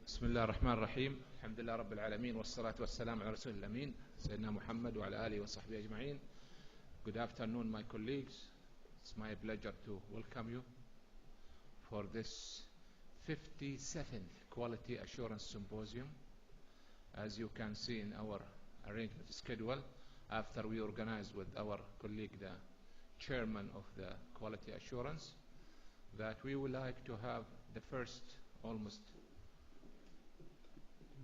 بسم الله الرحمن الرحيم. الحمد لله رب العالمين والصلاة والسلام على رسول الأمين سيدنا محمد وعلى آله وصحبه أجمعين. Good afternoon, my colleagues. It's my pleasure to welcome you for this 57th Quality Assurance Symposium. As you can see in our arrangement schedule, after we organized with our colleague, the chairman of the Quality Assurance, that we would like to have the first almost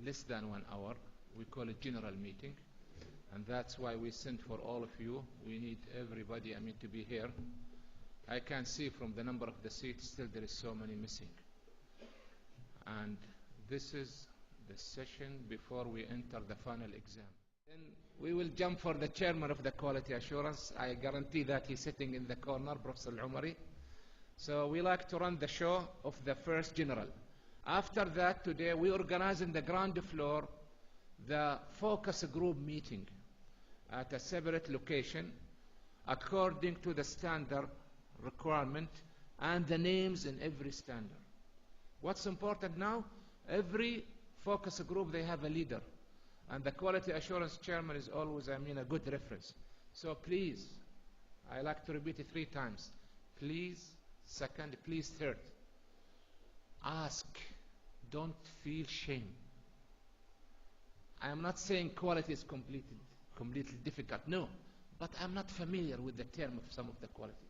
less than 1 hour. We call it general meeting, and that's why we sent for all of you. We need everybody, to be here. I can see from the number of the seats still there is so many missing. And this is the session before we enter the final exam. Then we will jump for the chairman of the Quality Assurance. I guarantee that he's sitting in the corner, Professor Al-Umari. So we like to run the show of the first general. After that, today we organize in the ground floor the focus group meeting at a separate location according to the standard requirement and the names in every standard. What's important now? Every focus group, they have a leader, and the quality assurance chairman is always, a good reference. So please, I like to repeat it 3 times. Please, second, please, third. Ask. Don't feel shame. I am not saying quality is completely difficult. No. But I'm not familiar with the term of some of the quality.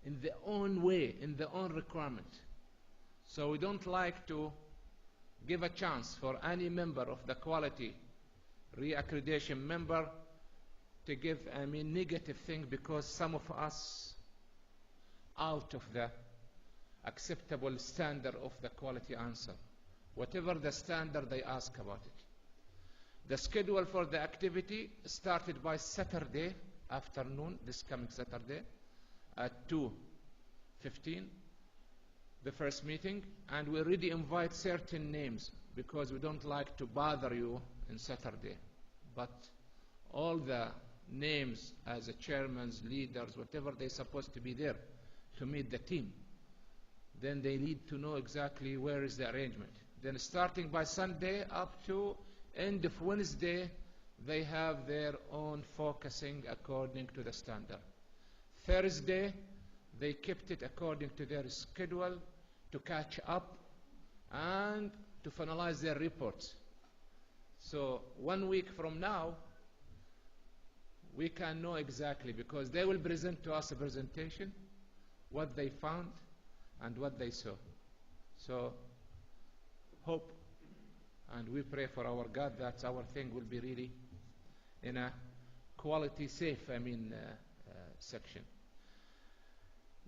In their own way, in their own requirement. So we don't like to give a chance for any member of the quality reaccreditation member to give negative thing because some of us out of the acceptable standard of the quality answer. Whatever the standard, they ask about it. The schedule for the activity started by Saturday afternoon, this coming Saturday, at 2:15, the first meeting, and we already invite certain names because we don't like to bother you on Saturday. But all the names as the chairmans, leaders, whatever, they're supposed to be there to meet the team. Then they need to know exactly where is the arrangement. Then starting by Sunday up to end of Wednesday, they have their own focusing according to the standard. Thursday, they kept it according to their schedule to catch up and to finalize their reports. So 1 week from now, we can know exactly because they will present to us a presentation, what they found, and what they saw. So hope and we pray for our God that our thing will be really in a quality safe section.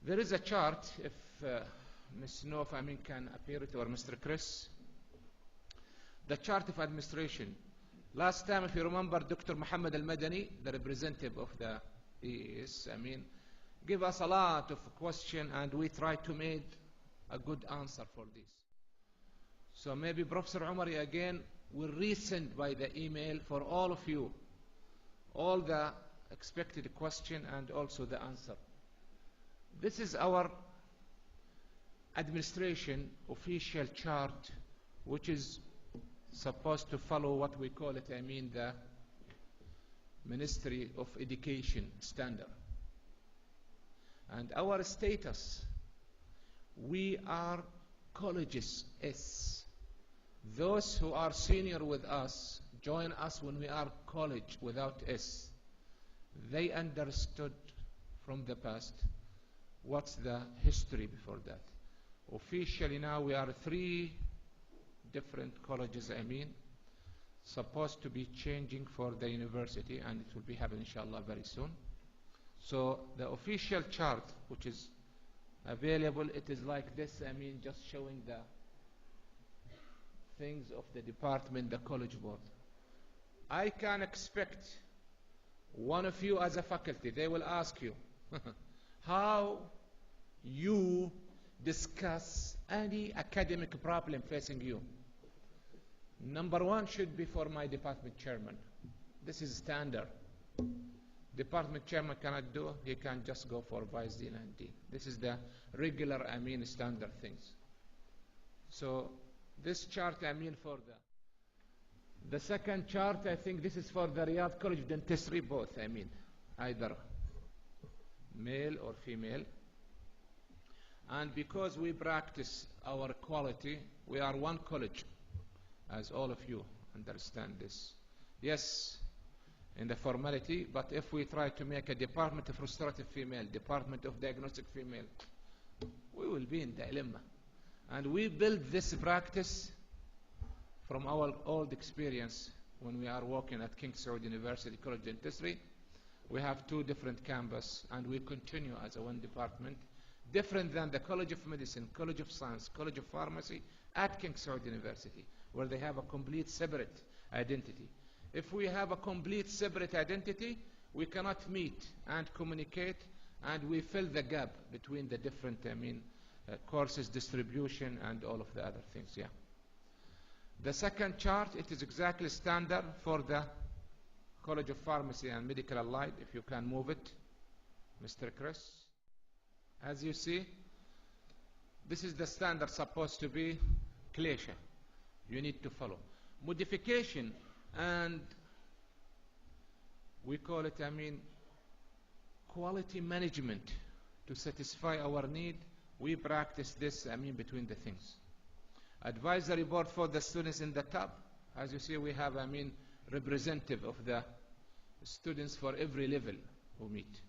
There is a chart, if Ms. Noof can appear it, or Mr. Chris. The chart of administration. Last time, if you remember, Dr. Muhammad Al-Madani, the representative of the EES, give us a lot of questions, and we try to make a good answer for this. So maybe Professor Umari again will resend by the email for all of you all the expected question and also the answer. This is our administration official chart, which is supposed to follow what we call it, the Ministry of Education standard. And our status, we are colleges S. Those who are senior with us, join us when we are college without S. They understood from the past what's the history before that. Officially now we are 3 different colleges, supposed to be changing for the university, and it will be happening inshallah very soon. So the official chart, which is available, it is like this, just showing the things of the department, the college board. I can expect one of you as a faculty, they will ask you how you discuss any academic problem facing you. Number 1 should be for my department chairman. This is standard. Department chairman cannot do, he can just go for vice dean and dean. This is the regular, standard things. So This chart, I mean, for the second chart, I think this is for the Riyadh College of Dentistry, both, I mean, either male or female. And because we practice our quality, we are one college, as all of you understand this. Yes, in the formality, but if we try to make a department of restorative female, department of diagnostic female, we will be in dilemma. And we build this practice from our old experience when we are working at King Saud University College of Dentistry. We have two different campuses, and we continue as a one department, different than the College of Medicine, College of Science, College of Pharmacy at King Saud University, where they have a complete separate identity. If we have a complete separate identity, we cannot meet and communicate, and we fill the gap between the different, courses distribution and all of the other things. Yeah. The second chart, it is exactly standard for the College of Pharmacy and Medical Allied. If you can move it, Mr. Chris. As you see, this is the standard supposed to be clear. You need to follow. Modification, and we call it, quality management to satisfy our need. We practice this, between the things. Advisory board for the students in the top. As you see, we have, representative of the students for every level who meet.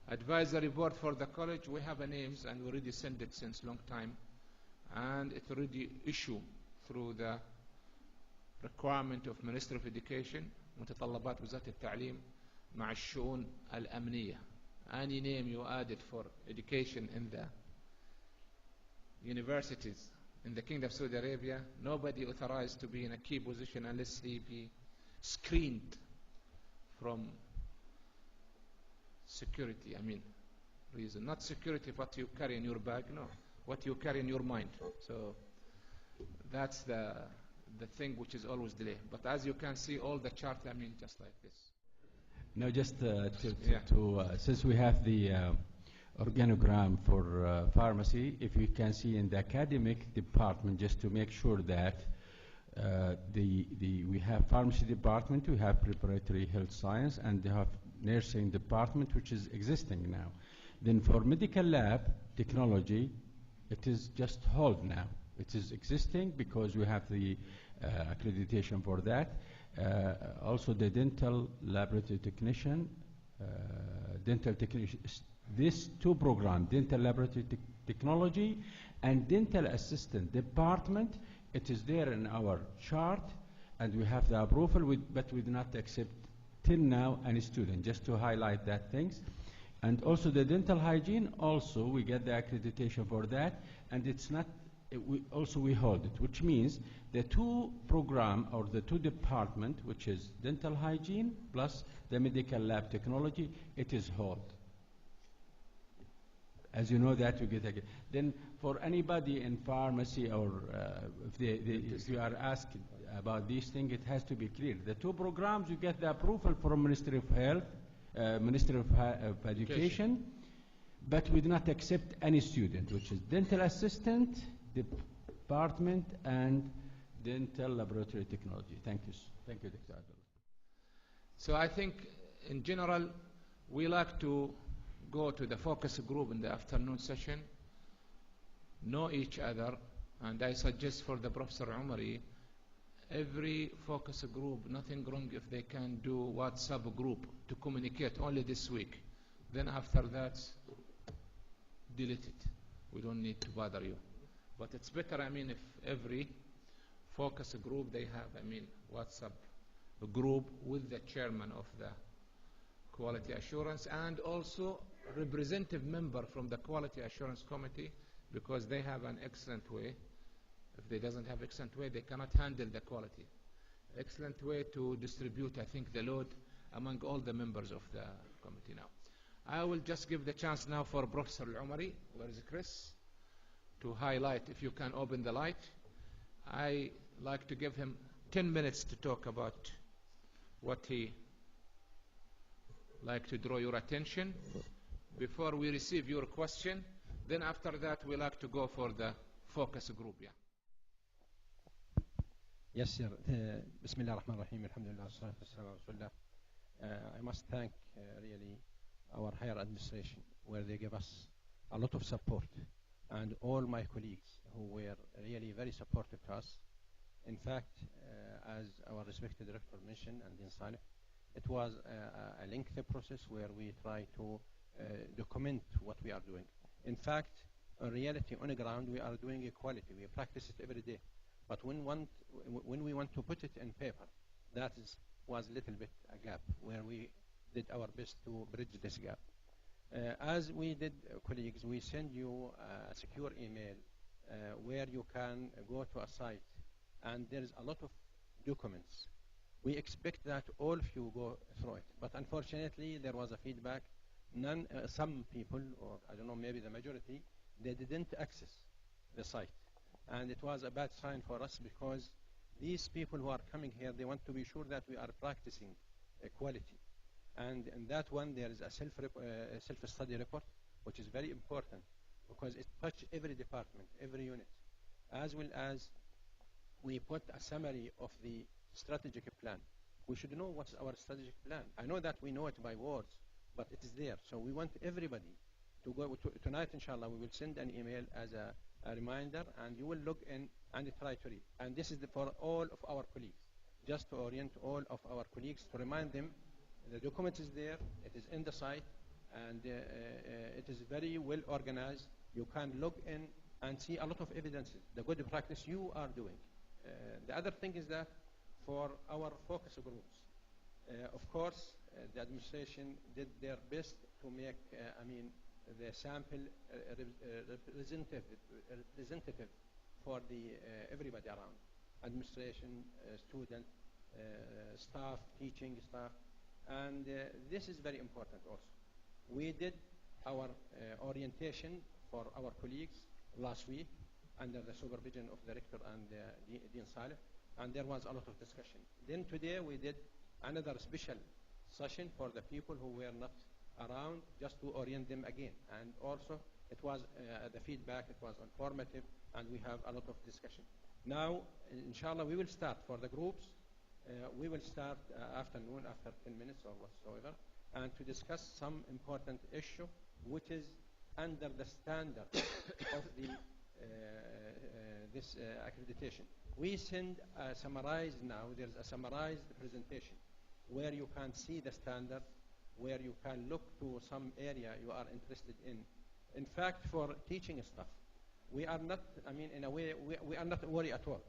Advisory board for the college, we have names, and we already sent it since long time, and it already issued through the requirement of Ministry of Education, متطلبات وزارة التعليم مع الشؤون الأمنية. Any name you added for education in the universities in the Kingdom of Saudi Arabia, nobody authorized to be in a key position unless he be screened from security, reason. Not security what you carry in your bag, no, what you carry in your mind. So that's the thing which is always delayed. But as you can see, all the chart, just like this. Now, just since we have the organogram for pharmacy, if you can see in the academic department, just to make sure that we have pharmacy department, we have preparatory health science, and they have nursing department, which is existing now. Then for medical lab technology, it is just hold now. It is existing because we have the accreditation for that. Also the dental laboratory technician, these two programs, dental laboratory technology and dental assistant department, it is there in our chart, and we have the approval, but we do not accept till now any student, just to highlight that things. And also the dental hygiene, also we get the accreditation for that, and it's not, we hold it, which means the two program or the two department, which is dental hygiene plus the medical lab technology, it is held. As you know that you get again. Then for anybody in pharmacy or if you are asked about these things, it has to be clear. The two programs, you get the approval from Ministry of Health, Ministry of Education, but we do not accept any student, which is dental assistant, department, and dental laboratory technology. Thank you. Thank you, Dr. Adel. So I think in general, we like to go to the focus group in the afternoon session, know each other, and I suggest for the Professor Umari, every focus group, nothing wrong if they can do WhatsApp group to communicate only this week. Then after that, delete it. We don't need to bother you. But it's better, if every focus group, they have, WhatsApp group with the chairman of the quality assurance and also representative member from the quality assurance committee, because they have an excellent way. If they doesn't have excellent way, they cannot handle the quality. Excellent way to distribute, I think, the load among all the members of the committee now. I will just give the chance now for Professor Al-Umari, where is Chris, to highlight, if you can open the light. I like to give him 10 minutes to talk about what he like to draw your attention before we receive your question. Then after that, we like to go for the focus group. Yeah. Yes, sir. Bismillah ar-Rahman ar-Rahim. Alhamdulillah. Salatu wassalamu ala Rasulillah. I must thank really our higher administration, where they gave us a lot of support, and all my colleagues who were really very supportive to us. In fact, as our respected director mentioned, and Dean Saleh, it was a lengthy process where we try to document what we are doing. In fact, in reality, on the ground, we are doing equality. We practice it every day. But when we want to put it in paper, that was a little bit a gap where we did our best to bridge this gap. As we did, colleagues, we send you a secure email where you can go to a site, and there is a lot of documents. We expect that all of you go through it, but unfortunately there was a feedback. Some people, or I don't know, maybe the majority, they didn't access the site. And it was a bad sign for us, because these people who are coming here, they want to be sure that we are practicing equality. And in that one, there is a self-study report, which is very important, because it touches every department, every unit, as well as we put a summary of the strategic plan. We should know what's our strategic plan. I know that we know it by words, but it is there. So we want everybody to go. Tonight, inshallah, we will send an email as a reminder, and you will log in and try to read. And this is for all of our colleagues, just to orient all of our colleagues, to remind them the document is there, it is in the site, and it is very well organized. You can log in and see a lot of evidences, the good practice you are doing. The other thing is that for our focus groups, of course, the administration did their best to make, the sample representative for the everybody around, administration, student, staff, teaching staff, and this is very important also. We did our orientation for our colleagues last week under the supervision of the rector and Dean Saleh, and there was a lot of discussion. Then today we did another special session for the people who were not around, just to orient them again. And also it was the feedback, it was informative, and we have a lot of discussion. Now, inshallah, we will start for the groups. We will start afternoon, after 10 minutes or whatsoever, and to discuss some important issue which is under the standard of the this accreditation. We send summarized now. There's a summarized presentation where you can see the standard, where you can look to some area you are interested in. In fact, for teaching stuff, we are not, in a way, we are not worried at all.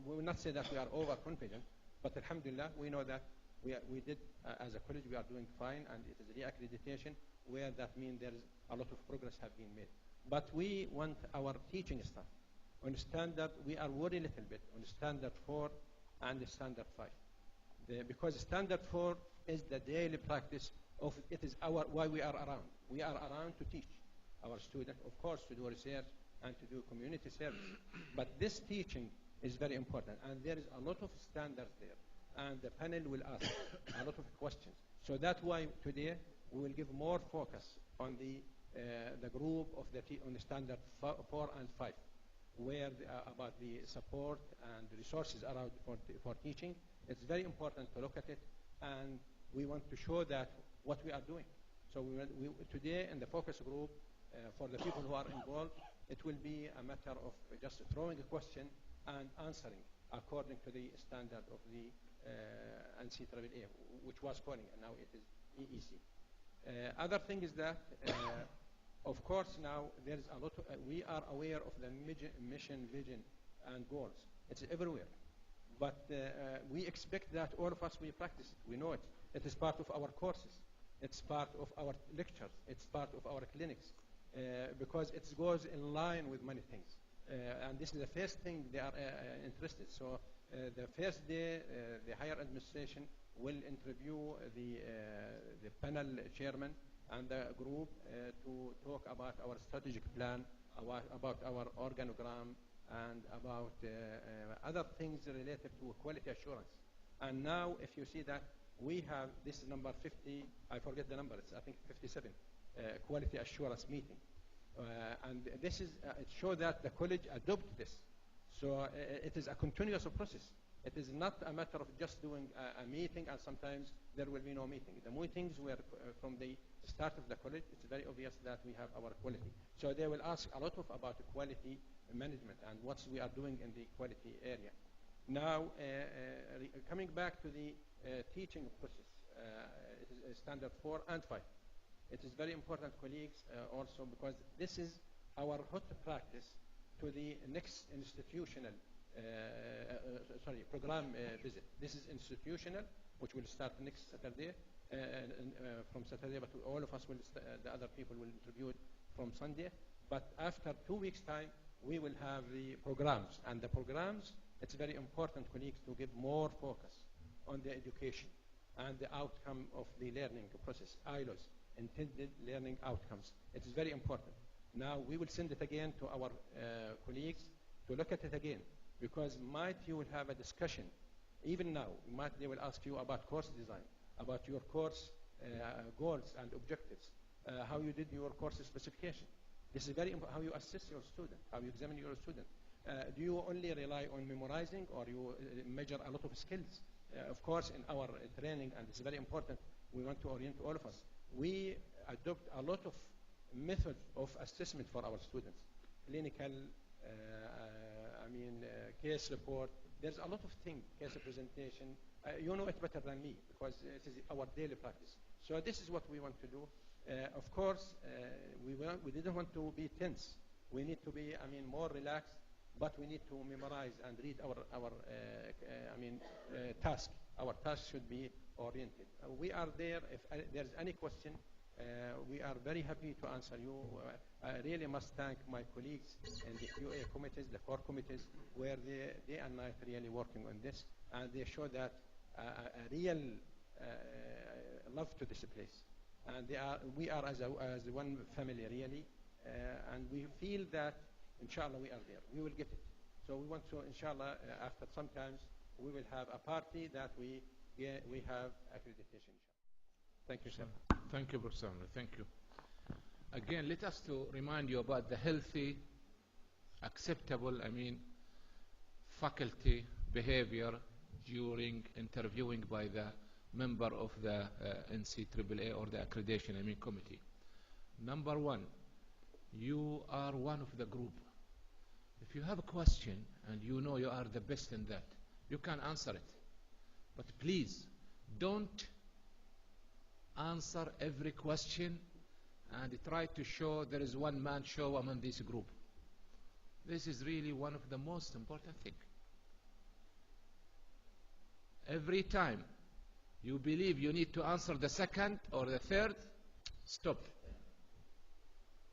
We will not say that we are overconfident, but alhamdulillah, we know that we did, as a college, we are doing fine, and it is re-accreditation, where that means there is a lot of progress have been made. But we want our teaching staff on standard, we are worried a little bit on standard 4 and the standard 5. Because standard 4 is the daily practice of, it is why we are around. We are around to teach our students, of course, to do research and to do community service. But this teaching is very important, and there is a lot of standards there, and the panel will ask a lot of questions. So that's why today we will give more focus on the group of on the standard 4 and 5, where about the support and the resources around for teaching. It's very important to look at it, and we want to show that what we are doing. So today in the focus group, for the people who are involved, it will be a matter of just throwing a question and answering according to the standard of the NCAA, which was calling, and now it is EEC. Other thing is that, of course, now there is a lot of, we are aware of the mission, vision, and goals. It's everywhere. But we expect that all of us, we practice it. We know it. It is part of our courses. It's part of our lectures. It's part of our clinics. Because it goes in line with many things. And this is the first thing they are interested. So the first day, the higher administration will interview the panel chairman and the group to talk about our strategic plan, about our organogram, and about other things related to quality assurance. And now, if you see that we have, this is number 50, I forget the number, it's I think 57, quality assurance meeting. And this is, it shows that the college adopted this. So it is a continuous process. It is not a matter of just doing a meeting and sometimes there will be no meeting. The meetings were from the start of the college. It's very obvious that we have our quality. So they will ask a lot about quality management and what we are doing in the quality area. Now, coming back to the teaching process, it is standard 4 and 5. It is very important, colleagues, also because this is our hot practice to the next institutional program visit. This is institutional, which will start next Saturday, from Saturday, but all of us will, the other people will contribute from Sunday. But after 2 weeks' time, we will have the programs. And the programs, it's very important, colleagues, to give more focus on the education and the outcome of the learning process, ILOs, intended learning outcomes. It is very important. Now, we will send it again to our colleagues to look at it again, because might you will have a discussion. Even now, they will ask you about course design, about your course goals and objectives, how you did your course specification. This is very important, how you assess your student, how you examine your student. Do you only rely on memorizing, or you measure a lot of skills? Of course, in our training, and it's very important, we want to orient all of us. We adopt a lot of methods of assessment for our students. Clinical, case report. There's a lot of things, case presentation. You know it better than me, because it is our daily practice. So this is what we want to do. Of course, we didn't want to be tense. We need to be, more relaxed, but we need to memorize and read our task. Our task should be oriented. We are there. If there's any question, we are very happy to answer you. I really must thank my colleagues in the QA committees, the core committees, where they day and night really working on this, and they show that a real love to this place. And we are as one family, really, and we feel that, inshallah, we are there. We will get it. So we want to, inshallah, after some times, we will have a party that we have accreditation, inshallah. Thank you, sir. Thank you, Professor. Thank you. Again, let us to remind you about the healthy, acceptable, faculty behavior during interviewing by the member of the NCAA or the accreditation committee. Number one, you are one of the group. If you have a question and you know you are the best in that, you can answer it. But please, don't answer every question and try to show there is one man show among this group. This is really one of the most important things. Every time you believe you need to answer the second or the third, stop.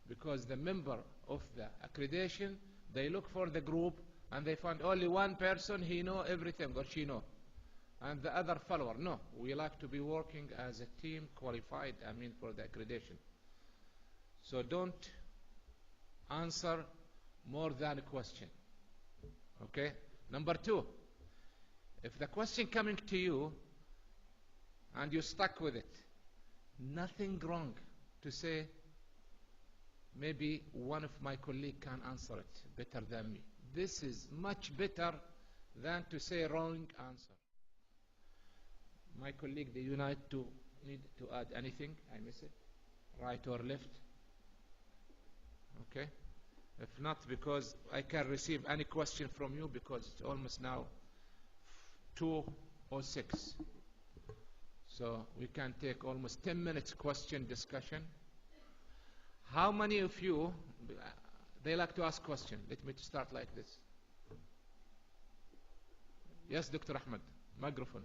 Because the member of the accreditation, they look for the group and they find only one person, he know everything or she know, and the other follower. No, we like to be working as a team, qualified, for the accreditation. So don't answer more than a question. Okay? Number two, if the question coming to you and you're stuck with it, nothing wrong to say, maybe one of my colleagues can answer it better than me. This is much better than to say wrong answer. My colleague, do you need to add anything? I miss it? Right or left? Okay. If not, because I can receive any question from you, because it's almost now 2:06. So we can take almost 10 minutes question discussion. How many of you, they like to ask questions? Let me start like this. Yes, Dr. Ahmed, microphone.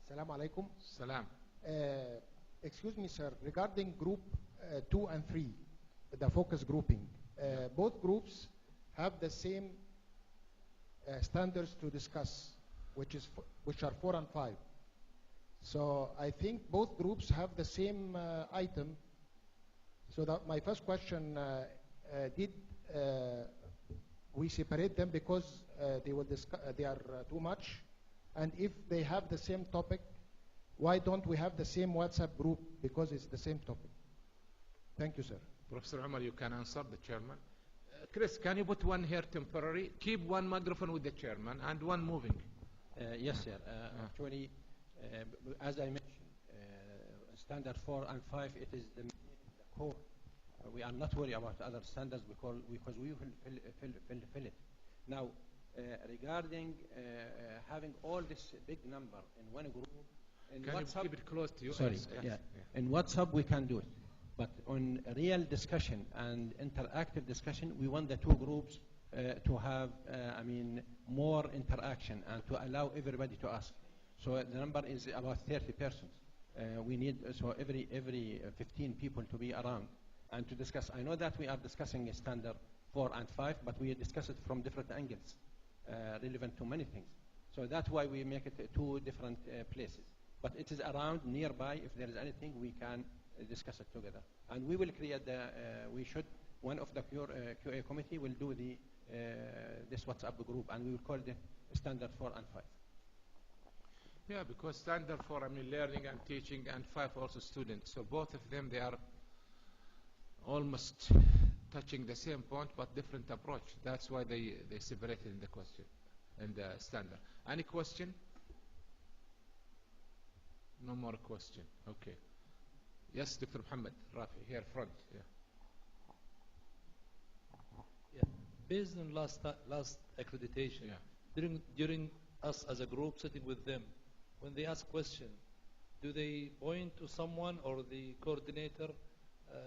Assalamu alaikum. Salam. Excuse me, sir, regarding group 2 and 3, the focus grouping, both groups have the same standards to discuss, which are 4 and 5. So I think both groups have the same item. So that my first question, did we separate them because they are too much? And if they have the same topic, why don't we have the same WhatsApp group, because it's the same topic? Thank you, sir. Professor Umar, you can answer, the chairman. Chris, can you put one here temporary? Keep one microphone with the chairman and one moving. Yes, sir. Actually, as I mentioned, standard 4 and 5, it is the core. We are not worried about other standards because we will fill it. Now, regarding having all this big number in one group, in can WhatsApp, you keep it close to you? Sorry, Yes. yeah. In WhatsApp we can do it, but on real discussion and interactive discussion, we want the two groups to have, more interaction and to allow everybody to ask. So the number is about 30 persons. We need so every 15 people to be around and to discuss. I know that we are discussing a standard 4 and 5, but we discuss it from different angles, relevant to many things. So that's why we make it two different places. But it is around, nearby. If there is anything, we can discuss it together. And we will create one of the QA committee will do this WhatsApp group, and we will call it standard 4 and 5. Yeah, because standard 4, learning and teaching, and 5 also students. So both of them, they are almost touching the same point, but different approach. That's why they separated in the question, in the standard. Any question? No more question. Okay. Yes, Dr. Muhammad Rafi, here front. Yeah. Yeah. Based on last accreditation, during us as a group sitting with them, when they ask question, do they point to someone or the coordinator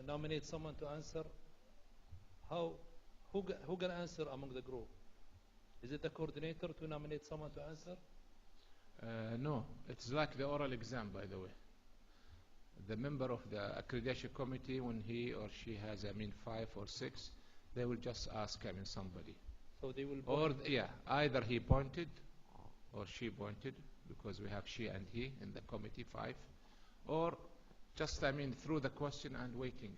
nominate someone to answer? Who can answer among the group? Is it the coordinator to nominate someone to answer? No, it's like the oral exam, by the way. The member of the accreditation committee, when he or she has, 5 or 6, they will just ask, somebody. So they will point. Or, either he pointed or she pointed, because we have she and he in the committee, 5. Or just, through the question and waiting,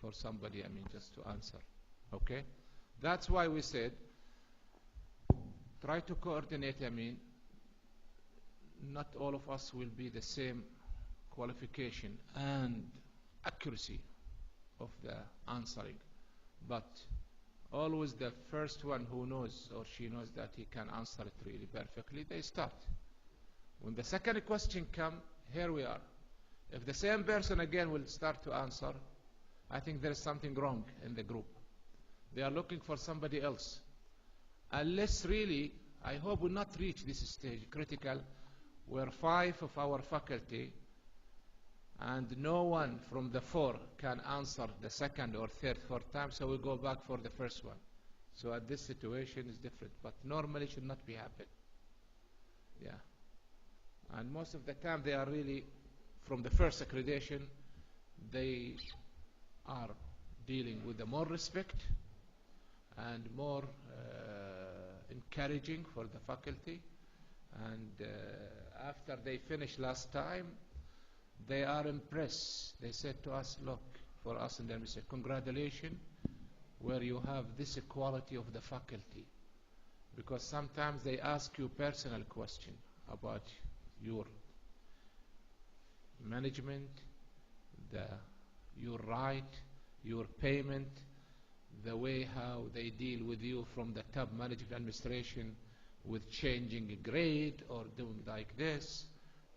for somebody, just to answer. Okay? That's why we said, try to coordinate, not all of us will be the same qualification and accuracy of the answering, but always the first one who knows or she knows that he can answer it really perfectly, they start. When the second question comes, here we are. If the same person again will start to answer, I think there is something wrong in the group. They are looking for somebody else. Unless really, I hope we'll not reach this stage, critical, where 5 of our faculty and no one from the 4 can answer the second or third, 4th time, so we go back for the first one. So at this situation is different, but normally should not be happen. Yeah. And most of the time they are really, from the first accreditation, they are dealing with the more respect and more encouraging for the faculty. And after they finished last time, they are impressed. They said to us, look, for us, and then we said, congratulations, where you have this equality of the faculty. Because sometimes they ask you personal question about your management, your right, your payment, the way how they deal with you from the top management administration with changing a grade or doing like this.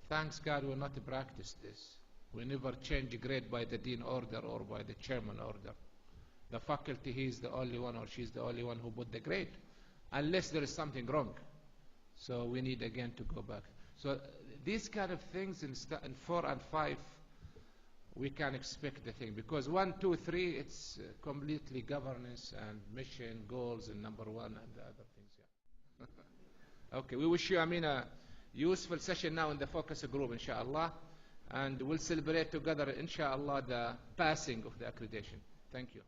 Thanks God we not practice this. We never change a grade by the dean order or by the chairman order. The faculty, he is the only one or she is the only one who put the grade, unless there is something wrong. So we need again to go back. So these kind of things in 4 and 5, we can expect the thing. Because 1, 2, 3, it's completely governance and mission, goals, and number 1 and the other things. Yeah. Okay, we wish you, a useful session now in the focus group, inshallah. And we'll celebrate together, inshallah, the passing of the accreditation. Thank you.